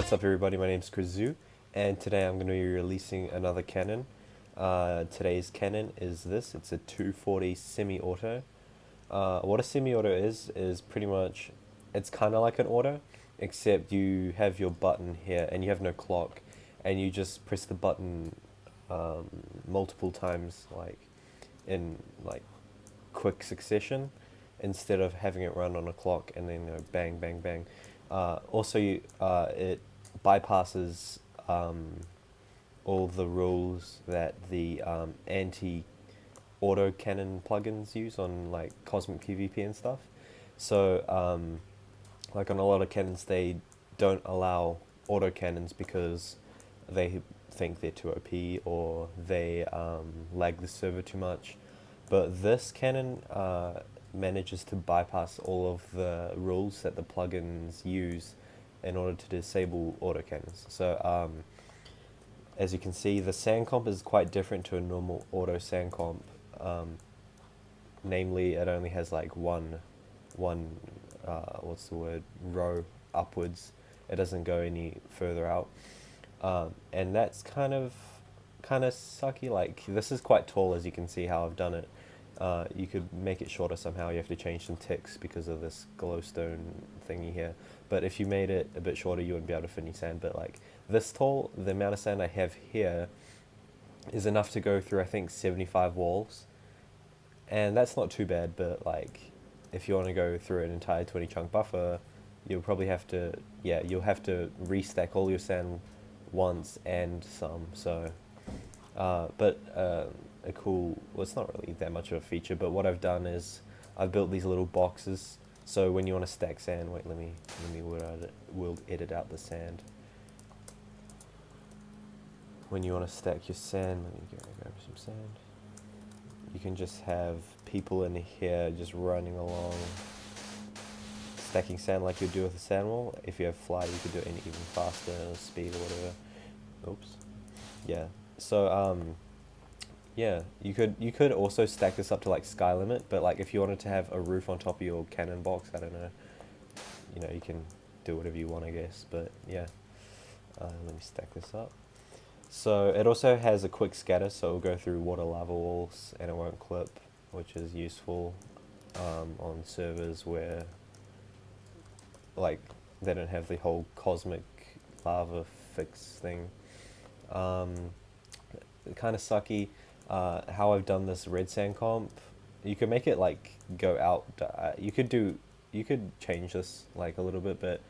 What's up, everybody? My name's Krizu, and today I'm going to be releasing another Canon. Today's Canon is this. It's a 240 semi-auto. What a semi-auto is pretty much, it's kind of like an auto, except you have your button here and you have no clock, and you just press the button um, multiple times, like in like quick succession, instead of having it run on a clock and then bang, bang, bang. It bypasses all the rules that the anti autocannon plugins use on like Cosmic PvP and stuff. So, like on a lot of cannons, they don't allow autocannons because they think they're too OP or they lag the server too much. But this cannon manages to bypass all of the rules that the plugins use in order to disable autocannons. So, as you can see, the sand comp is quite different to a normal auto sand comp. Um, Namely, it only has like one what's the word, row upwards. It doesn't go any further out, and that's kind of sucky. Like, this is quite tall, as you can see how I've done it. You could make it shorter somehow. You have to change some ticks because of this glowstone thingy here. But if you made it a bit shorter, you wouldn't be able to fit any sand. But like this tall, the amount of sand I have here is enough to go through, I think, 75 walls. And that's not too bad, but like if you want to go through an entire 20 chunk buffer, you'll probably have to, yeah, you'll have to restack all your sand once and some. So, a cool, well, it's not really that much of a feature, but what I've done is I've built these little boxes. So when you want to stack sand, wait, let me we'll edit out the sand. When you want to stack your sand, let me go grab some sand. You can just have people in here just running along, stacking sand like you do with a sand wall. If you have fly, you could do it in even faster speed or whatever. Oops. Yeah. So yeah, you could also stack this up to like sky limit, but like if you wanted to have a roof on top of your cannon box, I don't know. You can do whatever you want, I guess. But yeah, let me stack this up. So it also has a quick scatter, so it will go through water lava walls and it won't clip, which is useful on servers where like they don't have the whole cosmic lava fix thing. Kind of sucky. How I've done this red sand comp, you could make it like go out. You could change this like a little bit, but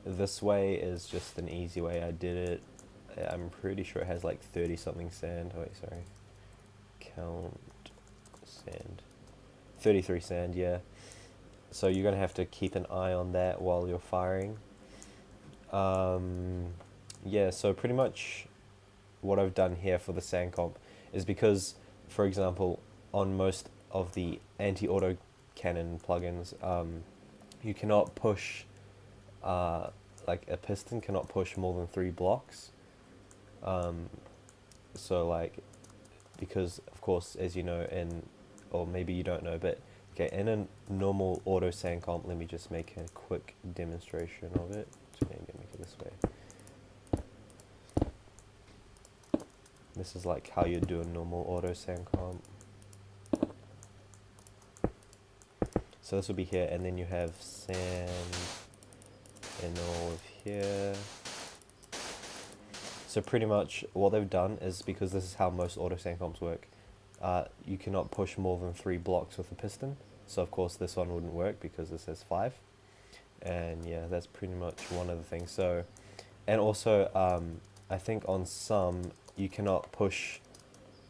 this way is just an easy way I did it. I'm pretty sure it has like 30 something sand. Oh, wait, sorry. Count sand. 33 sand, yeah. So you're going to have to keep an eye on that while you're firing. Yeah, so pretty much what I've done here for the sand comp is because, for example, on most of the anti-auto cannon plugins, you cannot push, like a piston cannot push more than 3 blocks. So like, because of course, as you know, or maybe you don't know, but okay, in a normal auto sand comp, let me just make a quick demonstration of it. So maybe make it this way. This is like how you do a normal auto sand comp. So this will be here, and then you have sand and all of here. So pretty much what they've done is, because this is how most auto sand comps work, you cannot push more than 3 blocks with a piston. So of course this one wouldn't work because this has 5. And yeah, that's pretty much one of the things. So, and also I think on some you cannot push,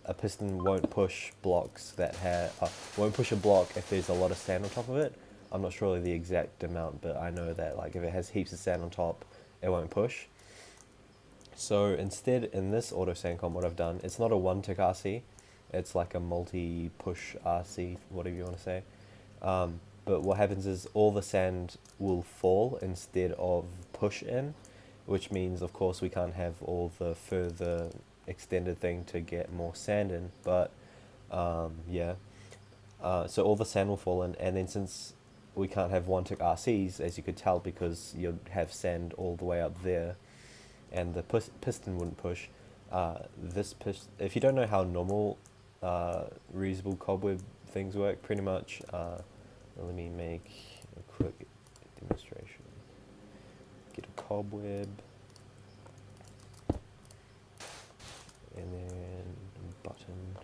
a piston won't push blocks that won't push a block if there's a lot of sand on top of it. I'm not sure the exact amount, but I know that like if it has heaps of sand on top, it won't push. So instead, in this auto sand comp, what I've done, it's not a one tick RC, it's like a multi-push RC, whatever you want to say. But what happens is all the sand will fall instead of push in, which means, of course, we can't have all the further extended thing to get more sand in. But yeah, so all the sand will fall in, and then since we can't have one tick RCs, as you could tell, because you'd have sand all the way up there, and the piston wouldn't push. If you don't know how normal reusable cobweb things work, pretty much, let me make a quick demonstration. Get a cobweb, and then a button.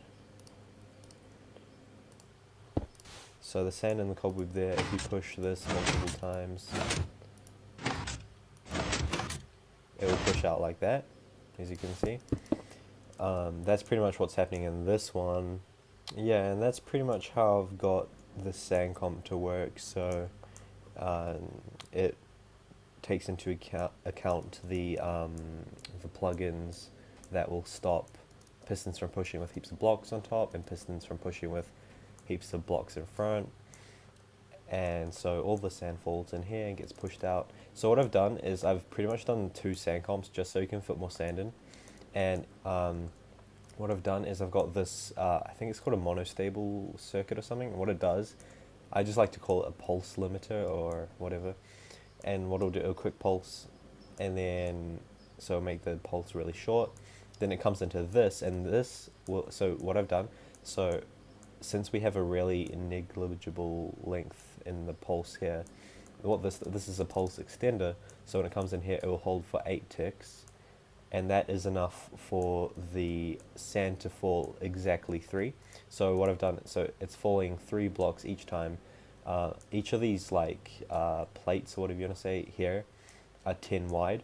So the sand in the cobweb there, if you push this multiple times, it will push out like that, as you can see. That's pretty much what's happening in this one. Yeah, and that's pretty much how I've got the sand comp to work. So it takes into account the plugins that will stop pistons from pushing with heaps of blocks on top and pistons from pushing with heaps of blocks in front. And so all the sand falls in here and gets pushed out. So what I've done is I've pretty much done 2 sand comps just so you can fit more sand in. And what I've done is I've got this, I think it's called a monostable circuit or something. And what it does, I just like to call it a pulse limiter or whatever. And what it'll do, a quick pulse, and then so make the pulse really short. Then it comes into this, and this will, so what I've done, so since we have a really negligible length in the pulse here, what this is a pulse extender, so when it comes in here it will hold for 8 ticks, and that is enough for the sand to fall exactly 3. So what I've done, so it's falling 3 blocks each time. Each of these plates, or whatever you want to say here, are 10 wide.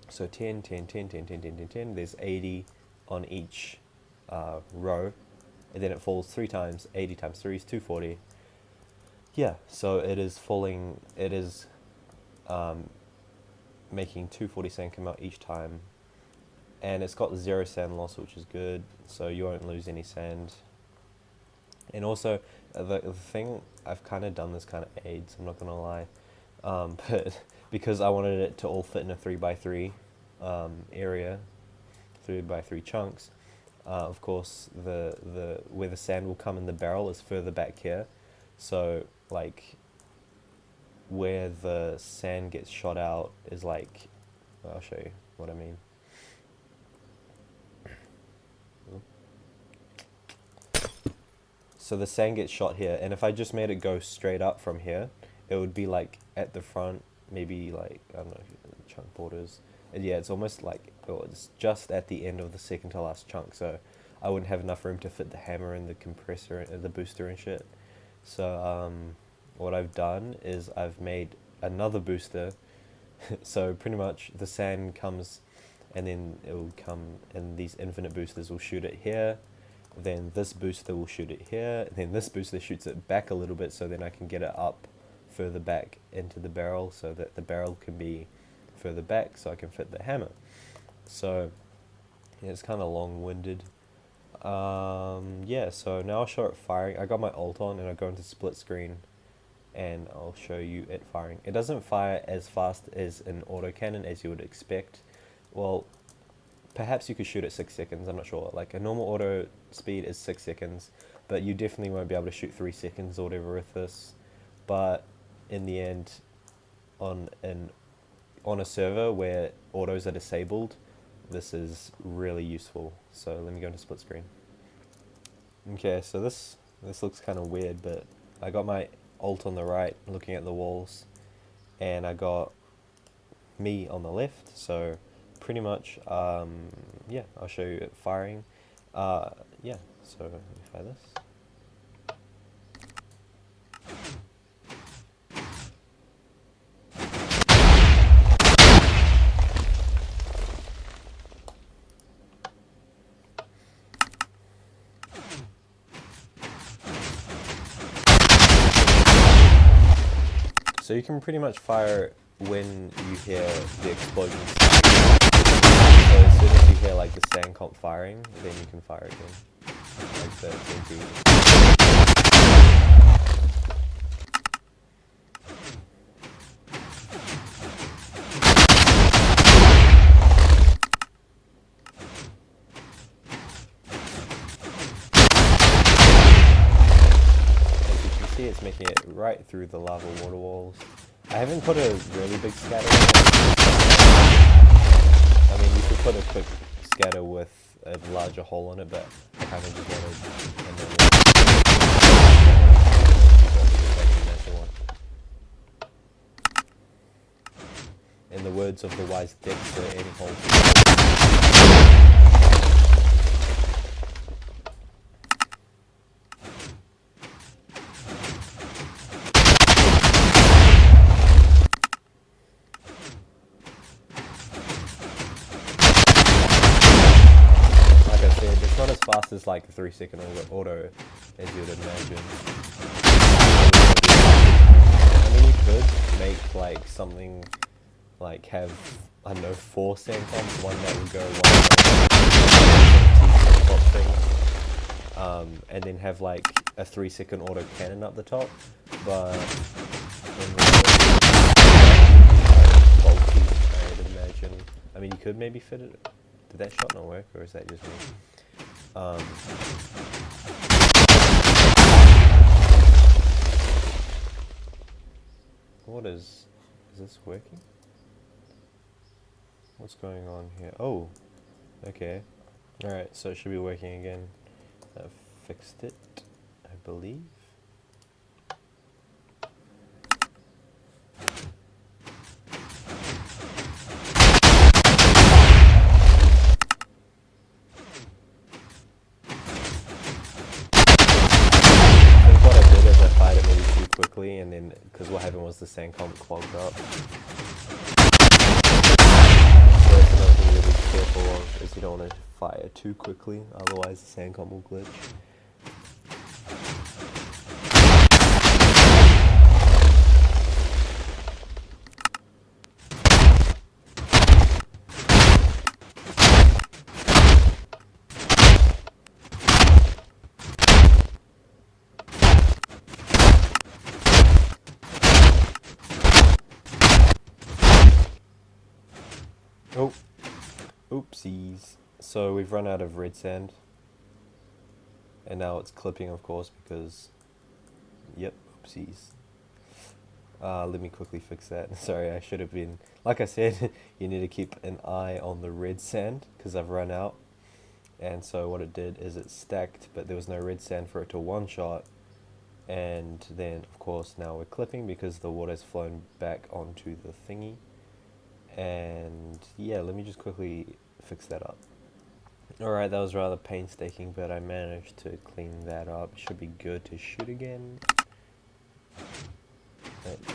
So 10, 10, 10, 10, 10, 10, 10, 10. There's 80 on each row. And then it falls 3 times. 80 times 3 is 240. Yeah, so it is falling, it is making 240 sand come out each time. And it's got 0 sand loss, which is good, so you won't lose any sand. And also, the thing, I've kind of done this kind of aids, I'm not going to lie, but because I wanted it to all fit in a 3x3 area, 3x3 chunks, of course, where the sand will come in the barrel is further back here. So, like, where the sand gets shot out is like, I'll show you what I mean. So the sand gets shot here, and if I just made it go straight up from here, it would be like at the front, maybe like, I don't know, chunk borders. And yeah, it's almost like, it's just at the end of the second to last chunk, so I wouldn't have enough room to fit the hammer and the compressor and the booster and shit. So what I've done is I've made another booster. So pretty much the sand comes, and then it will come, and these infinite boosters will shoot it here. Then this booster will shoot it here, and then this booster shoots it back a little bit, so then I can get it up further back into the barrel, so that the barrel can be further back, so I can fit the hammer. So yeah, it's kind of long-winded. Yeah, so now I'll show it firing. I got my ult on, and I go into split screen, and I'll show you it firing. It doesn't fire as fast as an autocannon as you would expect. Well, perhaps you could shoot at 6 seconds, I'm not sure. Like, a normal auto speed is 6 seconds, but you definitely won't be able to shoot 3 seconds or whatever with this. But in the end, on a server where autos are disabled, this is really useful. So let me go into split screen. Okay, so this looks kind of weird, but I got my ult on the right, looking at the walls, and I got me on the left, so pretty much, yeah, I'll show you it firing. Yeah, so let me fire this. So you can pretty much fire when you hear the explosion. So as soon as you hear like the sand comp firing, then you can fire again. Like the TNT. it's making it right through the lava water walls. I haven't put a really big scatter. I mean, you could put a quick scatter with a larger hole in it, but I kind of just wanted a normal one. In the words of the wise Dexter, any hole. It's not as fast as like a 3-second auto as you would imagine. I mean, you could make like something like have, I don't know, 4 sandcoms, one that would go one thing, and then have like a 3-second auto cannon up the top, but bulky, I would imagine. I mean, you could maybe fit it. Did that shot not work, or is that just me? What is this working? What's going on here? Oh, okay. Alright, so it should be working again. I've fixed it, I believe. Quickly, and then because what happened was the sandcom clogged up. So that's another thing you'll be careful of, is you don't want to fire too quickly, otherwise the sandcom will glitch. Oh, oopsies. So we've run out of red sand. And now it's clipping, of course, because, yep, oopsies. Let me quickly fix that. Sorry, I should have been, like I said, you need to keep an eye on the red sand, because I've run out. And so what it did is it stacked, but there was no red sand for it to one-shot. And then, of course, now we're clipping because the water's flown back onto the thingy. And yeah, let me just quickly fix that up. Alright, that was rather painstaking, but I managed to clean that up. Should be good to shoot again. Let's see.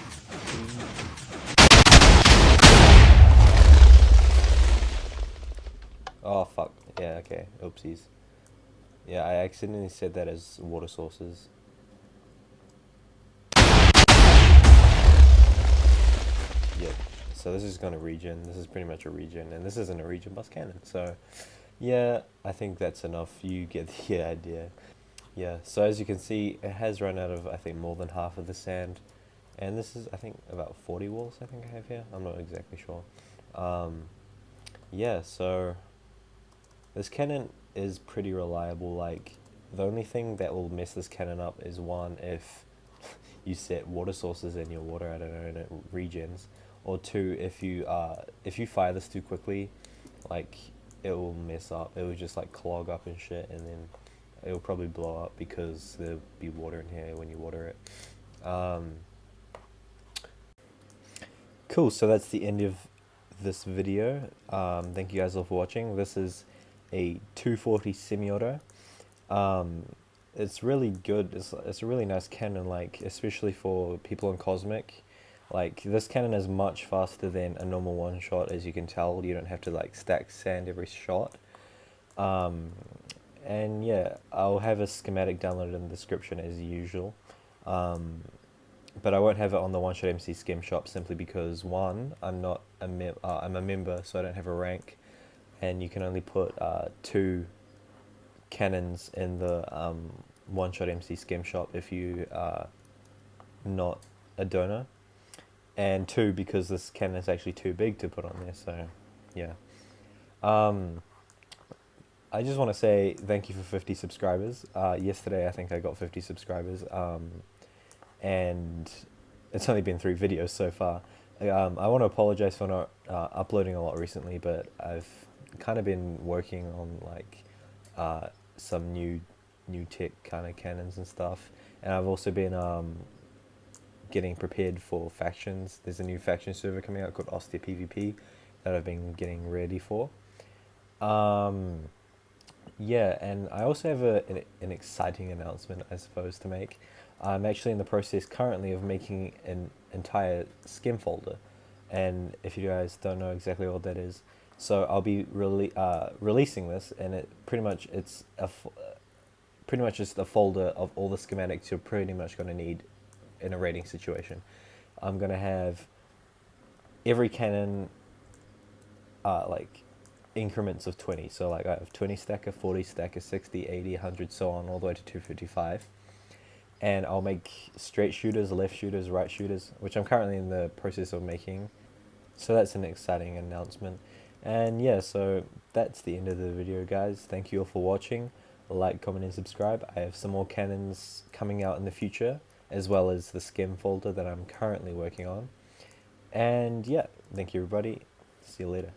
Oh fuck, yeah, okay, oopsies. Yeah, I accidentally said that as water sources. Yep. So this is going to regen. This is pretty much a regen, and this isn't a regen bus cannon. So yeah, I think that's enough. You get the idea. Yeah, so as you can see, it has run out of, I think, more than half of the sand. And this is, I think, about 40 walls I think I have here. I'm not exactly sure. Yeah, so this cannon is pretty reliable. Like, the only thing that will mess this cannon up is, one, if you set water sources in your water, I don't know, and it regens. Or two, if you fire this too quickly, like, it will mess up. It will just like clog up and shit, and then it will probably blow up because there'll be water in here when you water it. Cool, so that's the end of this video. Thank you guys all for watching. This is a 240 semi-auto. It's really good. It's a really nice cannon, like, especially for people in Cosmic. Like, this cannon is much faster than a normal one shot, as you can tell. You don't have to like stack sand every shot. And yeah, I'll have a schematic downloaded in the description as usual. But I won't have it on the One Shot MC Skim Shop simply because, one, I'm not I'm a member, so I don't have a rank, and you can only put 2 cannons in the One Shot MC Skim Shop if you are not a donor. And 2, because this cannon is actually too big to put on there, so yeah. I just want to say thank you for 50 subscribers. Yesterday I think I got 50 subscribers. and it's only been 3 videos so far. I want to apologize for not uploading a lot recently, but I've kind of been working on like some new tech kind of cannons and stuff, and I've also been getting prepared for factions. There's a new faction server coming out called Ostia PvP that I've been getting ready for. Um, yeah, and I also have an exciting announcement, I suppose, to make. I'm actually in the process currently of making an entire skim folder, and if you guys don't know exactly what that is, so I'll be releasing this, and it pretty much just a folder of all the schematics you're pretty much going to need in a raiding situation. I'm going to have every cannon like increments of 20. So like I have 20 stacker, 40 stacker, 60, 80, 100, so on, all the way to 255. And I'll make straight shooters, left shooters, right shooters, which I'm currently in the process of making. So that's an exciting announcement. And yeah, so that's the end of the video, guys. Thank you all for watching. Like, comment, and subscribe. I have some more cannons coming out in the future, as well as the skim folder that I'm currently working on. And yeah, thank you, everybody. See you later.